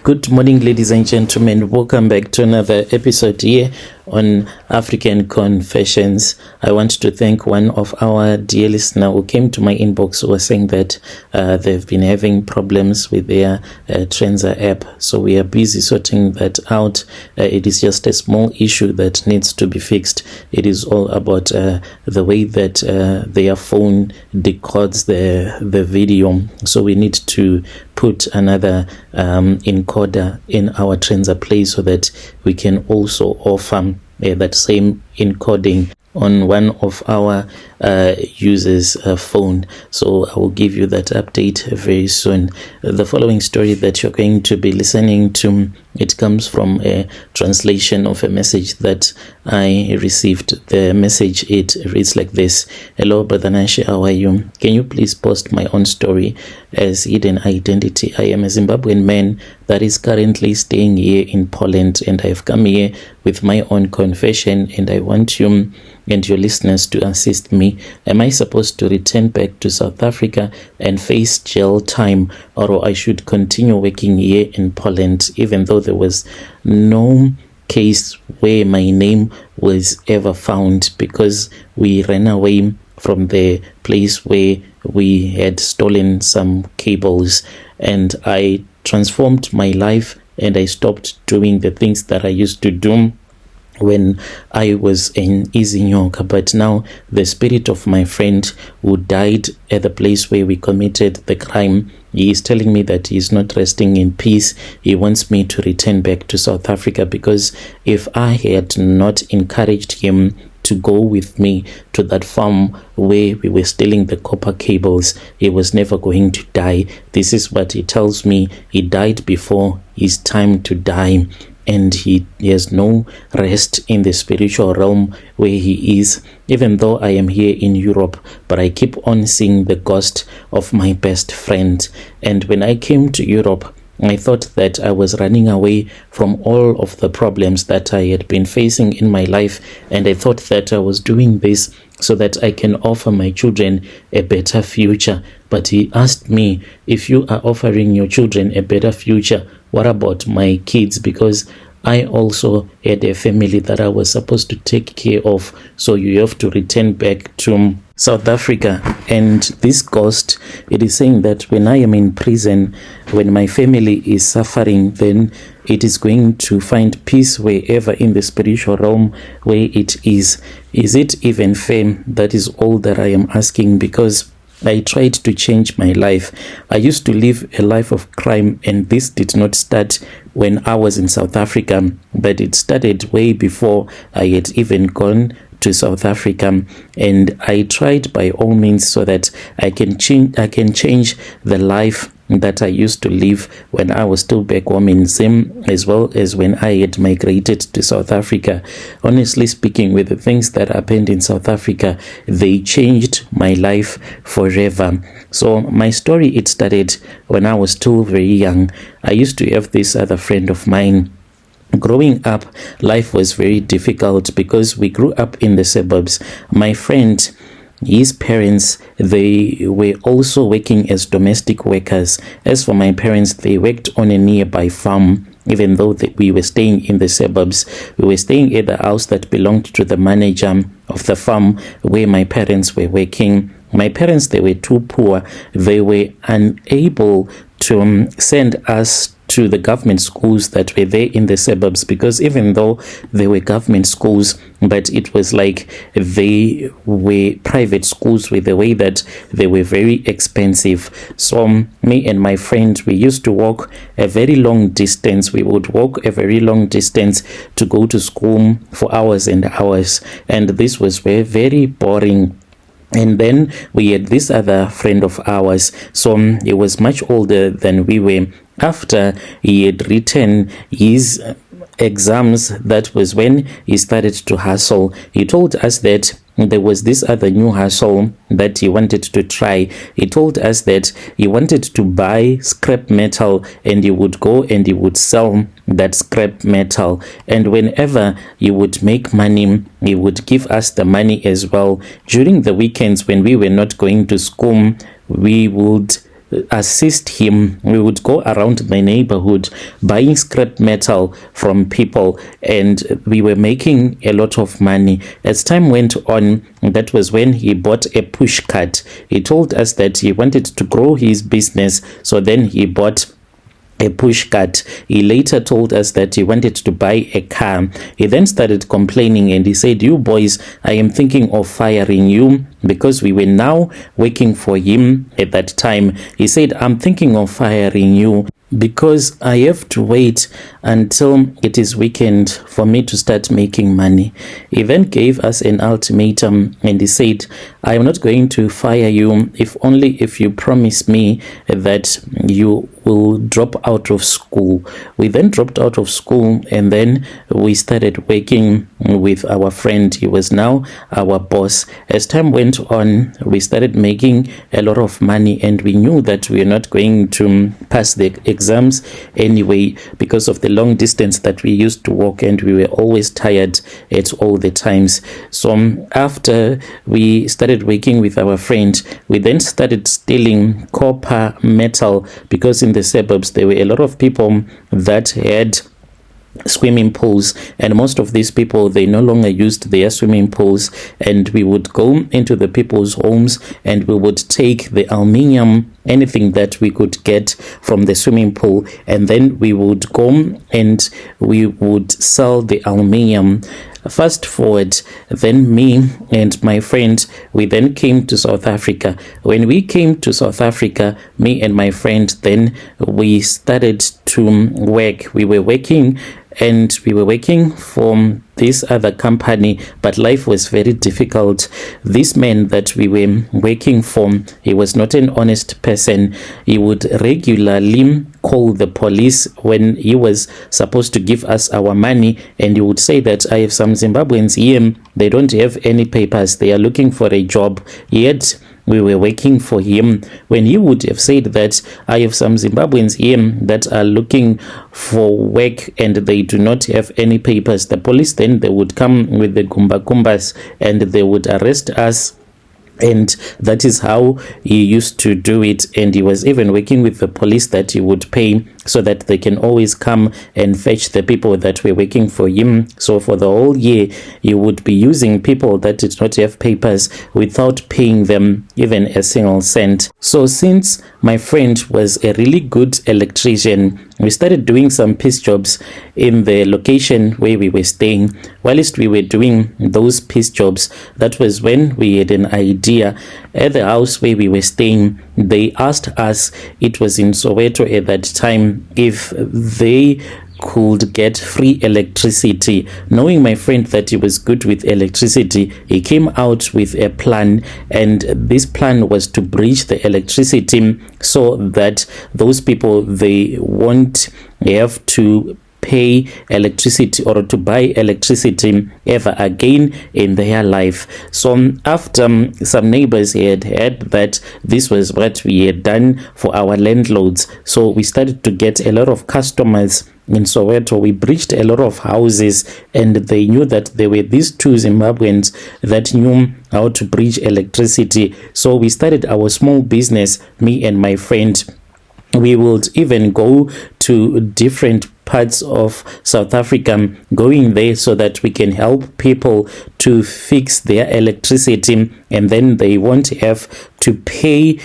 Good morning, ladies and gentlemen. Welcome back to another episode here on African Confessions. I want to thank one of our dear listeners who came to my inbox who was saying that they've been having problems with their Trenza app. So we are busy sorting that out. It is just a small issue that needs to be fixed. It is all about the way that their phone decodes the video. So we need to put another encoder in our Trenza Play so that we can also offer that same encoding on one of our users' phone. So I will give you that update very soon. The following story that you're going to be listening to, it comes from a translation of a message that I received. The message, it reads like this: "Hello, Brother Nashi, how are you? Can you please post my own story as hidden identity? I am a Zimbabwean man that is currently staying here in Poland, and I've come here with my own confession, and I want you and your listeners to assist me. Am I supposed to return back to South Africa and face jail time, or I should continue working here in Poland, even though there was no case where my name was ever found because we ran away from the place where we had stolen some cables, and I transformed my life and I stopped doing the things that I used to do when I was in Izinyoka. But now the spirit of my friend who died at the place where we committed the crime, he is telling me that he is not resting in peace. He wants me to return back to South Africa, because if I had not encouraged him to go with me to that farm where we were stealing the copper cables, he was never going to die. This is what he tells me. He died before his time to die, and he has no rest in the spiritual realm where he is. Even though I am here in Europe, but I keep on seeing the ghost of my best friend. And when I came to Europe, I thought that I was running away from all of the problems that I had been facing in my life, and I thought that I was doing this so that I can offer my children a better future. But he asked me, if you are offering your children a better future, what about my kids? Because I also had a family that I was supposed to take care of. So you have to return back to South Africa. And this ghost, it is saying that when I am in prison, when my family is suffering, then it is going to find peace wherever in the spiritual realm where it is. Is it even fair? That is all that I am asking, because I tried to change my life. I used to live a life of crime, and this did not start when I was in South Africa, but it started way before I had even gone to South Africa. And I tried by all means so that I can change the life that I used to live when I was still back home in Zim, as well as when I had migrated to South Africa. Honestly speaking, with the things that happened in South Africa, they changed my life forever. So my story, it started when I was still very young. I used to have this other friend of mine. Growing up, life was very difficult because we grew up in the suburbs. My friend, his parents, they were also working as domestic workers. As for my parents, they worked on a nearby farm. Even though we were staying in the suburbs, we were staying at the house that belonged to the manager of the farm where my parents were working. My parents, they were too poor. They were unable to send us to the government schools that were there in the suburbs, because even though they were government schools, but it was like they were private schools with the way that they were very expensive. So me and my friend, we used to walk a very long distance. We would walk a very long distance to go to school for hours and hours, and this was very boring. And then we had this other friend of ours. So he was much older than we were. After he had written his exams, that was when he started to hustle. He told us that there was this other new hustle that he wanted to try. He told us that he wanted to buy scrap metal, and he would go and he would sell that scrap metal, and whenever he would make money, he would give us the money as well. During the weekends when we were not going to school, we would assist him. We would go around the neighborhood buying scrap metal from people, and we were making a lot of money. As time went on, that was when he bought a push cart. He told us that he wanted to grow his business, so then he bought a push cart. He later told us that he wanted to buy a car. He then started complaining and he said, "You boys, I am thinking of firing you," because we were now working for him at that time. He said, "I'm thinking of firing you because I have to wait until it is weekend for me to start making money." He then gave us an ultimatum and he said, "I am not going to fire you if you promise me that you will drop out of school." We then dropped out of school and then we started working with our friend. He was now our boss. As time went on, we started making a lot of money, and we knew that we were not going to pass the exams anyway because of the long distance that we used to walk, and we were always tired at all the times. So after we started working with our friend, we then started stealing copper metal, because in the suburbs there were a lot of people that had swimming pools, and most of these people, they no longer used their swimming pools, and we would go into the people's homes and we would take the aluminium, anything that we could get from the swimming pool, and then we would go and we would sell the aluminium. Fast forward, then me and my friend, we then came to South Africa. When we came to South Africa, me and my friend, then we started to work. We were working for this other company, but life was very difficult. This man that we were working for, he was not an honest person. He would regularly call the police when he was supposed to give us our money, and he would say that, "I have some Zimbabweans here, they don't have any papers, they are looking for a job," yet we were working for him. When he would have said that, "I have some Zimbabweans here that are looking for work and they do not have any papers," the police then they would come with the kumbas and they would arrest us. And that is how he used to do it. And he was even working with the police that he would pay so that they can always come and fetch the people that were working for him. So for the whole year, he would be using people that did not have papers without paying them even a single cent. So since my friend was a really good electrician, we started doing some piece jobs in the location where we were staying. Whilst we were doing those piece jobs, that was when we had an idea. At the house where we were staying, they asked us, it was in Soweto at that time, if they could get free electricity. Knowing my friend that he was good with electricity, he came out with a plan, and this plan was to bridge the electricity so that those people, they won't have to pay electricity or to buy electricity ever again in their life. So after some neighbors had heard that this was what we had done for our landlords, so we started to get a lot of customers in Soweto. We breached a lot of houses, and they knew that there were these two Zimbabweans that knew how to bridge electricity. So we started our small business, me and my friend. We would even go to different parts of South Africa, going there so that we can help people to fix their electricity, and then they won't have to pay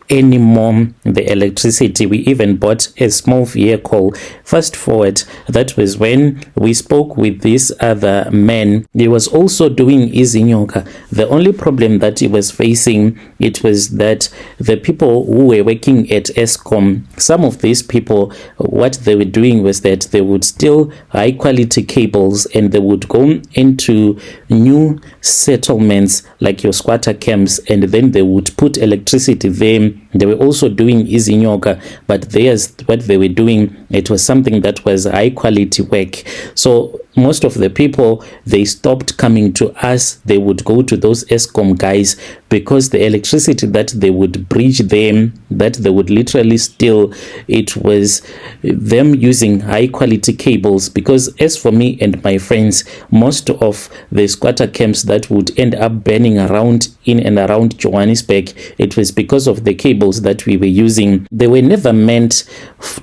anymore the electricity. We even bought a small vehicle. Fast forward, that was when we spoke with this other man. He was also doing Izinyoka. The only problem that he was facing, it was that the people who were working at Eskom, some of these people, what they were doing was that they would steal high quality cables and they would go into new settlements like your squatter camps, and then they would put electricity there. They were also doing Izinyoka, but there's what they were doing, it was something that was high quality work. So most of the people, they stopped coming to us. They would go to those Eskom guys, because the electricity that they would bridge them, that they would literally steal, it was them using high quality cables. Because as for me and my friends, most of the squatter camps that would end up burning around in and around Johannesburg, it was because of the cables cables that we were using, they were never meant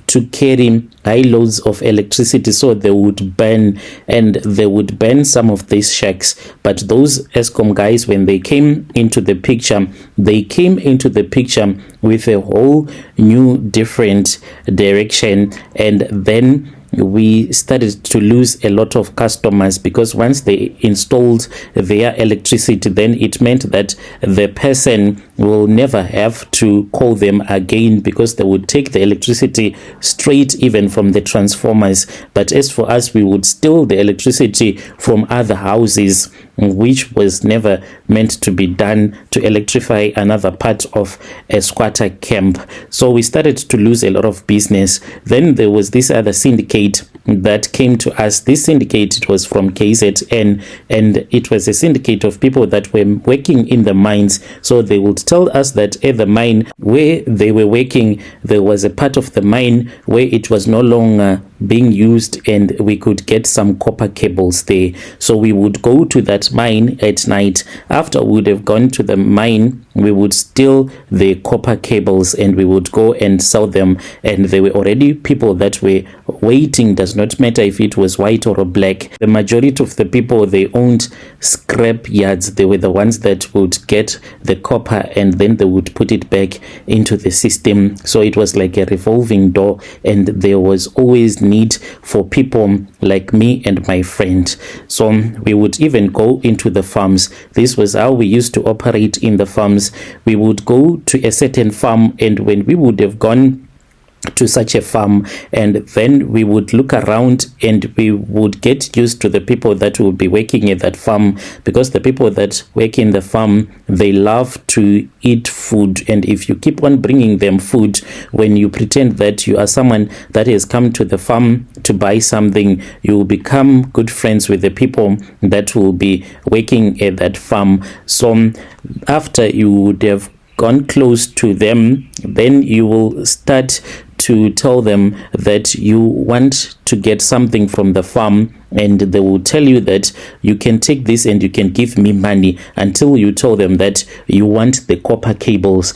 to carry high loads of electricity, so they would burn, and they would burn some of these shacks. But those Eskom guys, when they came into the picture, they came into the picture with a whole new different direction, and then we started to lose a lot of customers, because once they installed their electricity, then it meant that the person will never have to call them again, because they would take the electricity straight even from the transformers. But as for us, we would steal the electricity from other houses, which was never meant to be done to electrify another part of a squatter camp. So we started to lose a lot of business. Then there was this other syndicate that came to us. This syndicate, it was from KZN, and it was a syndicate of people that were working in the mines. So they would tell us that at the mine where they were working, there was a part of the mine where it was no longer being used, and we could get some copper cables there. So we would go to that mine at night. After we would have gone to the mine, we would steal the copper cables and we would go and sell them. And there were already people that were waiting. Does not matter if it was white or black. The majority of the people, they owned scrap yards. They were the ones that would get the copper and then they would put it back into the system. So it was like a revolving door, and there was always need for people like me and my friend. So we would even go into the farms. This was how we used to operate in the farms. We would go to a certain farm, and when we would have gone to such a farm, and then we would look around and we would get used to the people that would be working at that farm, because the people that work in the farm, they love to eat food. And if you keep on bringing them food, when you pretend that you are someone that has come to the farm to buy something, you will become good friends with the people that will be working at that farm. So after you would have gone close to them, then you will start to tell them that you want to get something from the farm, and they will tell you that you can take this and you can give me money, until you tell them that you want the copper cables.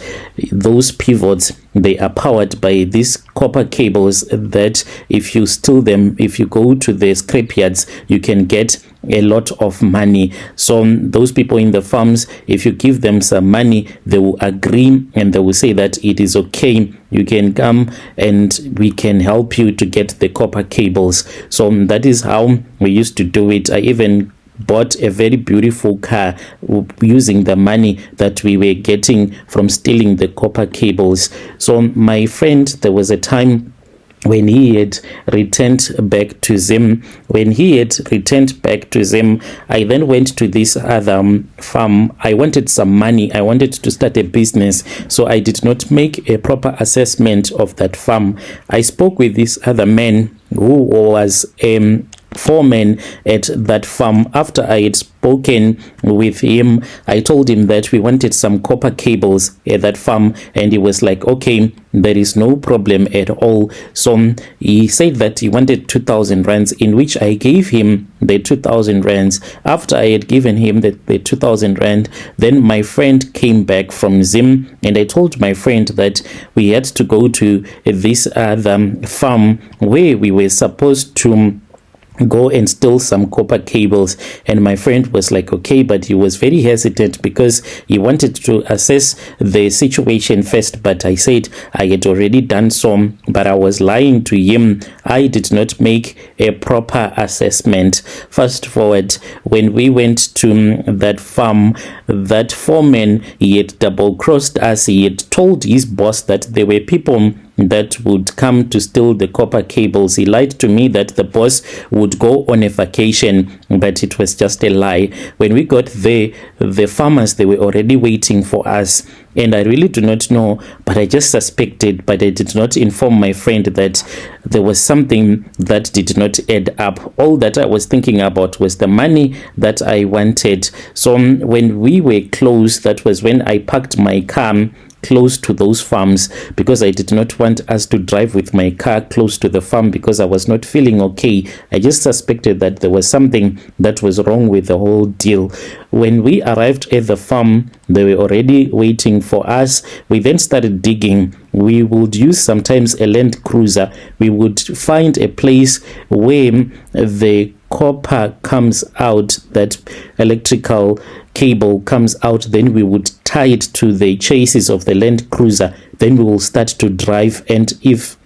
Those pivots, they are powered by these copper cables that if you steal them, if you go to the scrapyards, you can get a lot of money. So those people in the farms, if you give them some money, they will agree and they will say that it is okay, you can come and we can help you to get the copper cables. So that is how we used to do it. I even bought a very beautiful car using the money that we were getting from stealing the copper cables. So my friend, there was a time when he had returned back to Zim. When he had returned back to Zim, I then went to this other farm. I wanted some money. I wanted to start a business. So I did not make a proper assessment of that farm. I spoke with this other man who was a foreman at that farm. After I had spoken with him, I told him that we wanted some copper cables at that farm, and he was like, okay, there is no problem at all. So he said that he wanted 2,000 rands, in which I gave him the 2,000 rands. After I had given him the 2,000 rand, then my friend came back from Zim, and I told my friend that we had to go to this other farm where we were supposed to go and steal some copper cables. And my friend was like, okay, but he was very hesitant because he wanted to assess the situation first. But I said I had already done so, but I was lying to him. I did not make a proper assessment. Fast forward, when we went to that farm, that foreman, he had double crossed us. He had told his boss that there were people that would come to steal the copper cables. He lied to me that the boss would go on a vacation, but it was just a lie. When we got there, the farmers, they were already waiting for us. And I really do not know, but I just suspected, but I did not inform my friend that there was something that did not add up. All that I was thinking about was the money that I wanted. So when we were close, that was when I parked my car close to those farms because I did not want us to drive with my car close to the farm because I was not feeling okay. I just suspected that there was something that was wrong with the whole deal. When we arrived at the farm, they were already waiting for us. We then started digging. We would use sometimes a Land Cruiser. We would find a place where the copper comes out, that electrical cable comes out, then we would tie it to the chassis of the Land Cruiser. Then we will start to drive, and if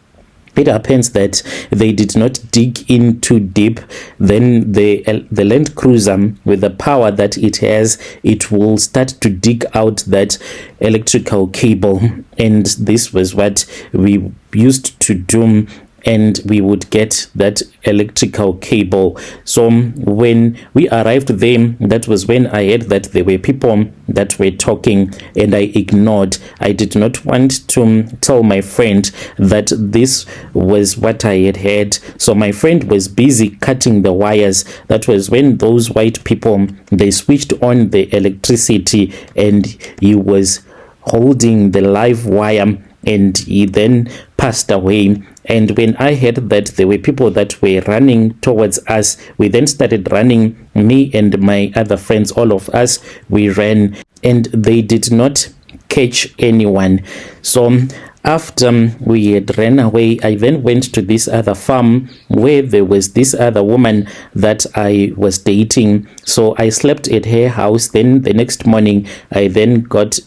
it happens that they did not dig in too deep, then the Land Cruiser, with the power that it has, it will start to dig out that electrical cable. And this was what we used to do, and we would get that electrical cable. So when we arrived there, that was when I heard that there were people that were talking, and I ignored. I did not want to tell my friend that this was what I had heard. So my friend was busy cutting the wires. That was when those white people, they switched on the electricity, and he was holding the live wire, and he then passed away. And when I heard that there were people that were running towards us, we then started running. Me and my other friends, all of us, we ran, and they did not catch anyone. So after we had ran away, I then went to this other farm where there was this other woman that I was dating. So I slept at her house. Then the next morning, I then got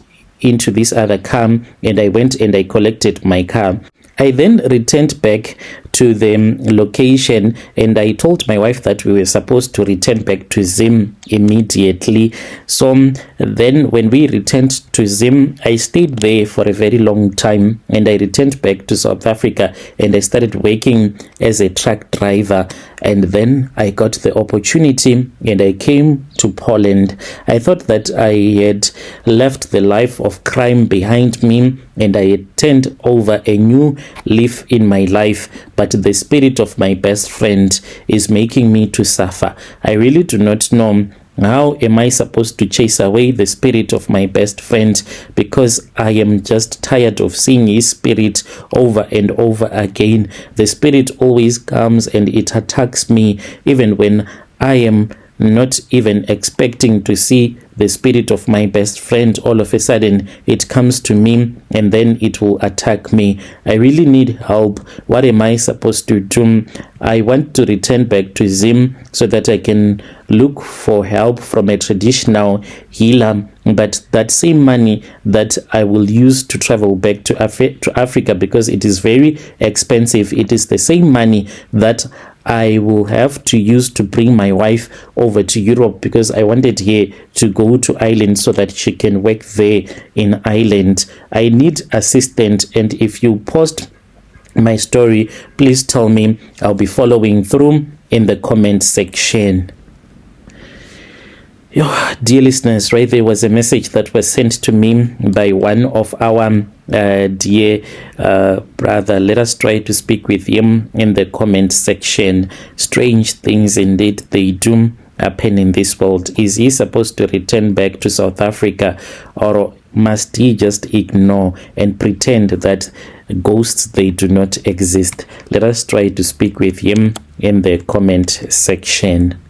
into this other car, and I went and I collected my car. I then returned back to the location, and I told my wife that we were supposed to return back to Zim immediately. So then when we returned to Zim, I stayed there for a very long time, and I returned back to South Africa, and I started working as a truck driver. And then I got the opportunity, and I came to Poland. I thought that I had left the life of crime behind me, and I had turned over a new leaf in my life, but the spirit of my best friend is making me to suffer. I really do not know how am I supposed to chase away the spirit of my best friend, because I am just tired of seeing his spirit over and over again. The spirit always comes and it attacks me, even when I am not even expecting to see the spirit of my best friend. All of a sudden it comes to me, and then it will attack me. I really need help. What am I supposed to do? I want to return back to Zim so that I can look for help from a traditional healer, but that same money that I will use to travel back to Africa, because it is very expensive, it is the same money that I will have to use to bring my wife over to Europe, because I wanted her to go to Ireland so that she can work there in Ireland. I need assistance, and if you post my story, please tell me. I'll be following through in the comment section. Dear listeners, right, there was a message that was sent to me by one of our dear brother. Let us try to speak with him in the comment section. Strange things indeed they do happen in this world. Is he supposed to return back to South Africa, or must he just ignore and pretend that ghosts, they do not exist? Let us try to speak with him in the comment section.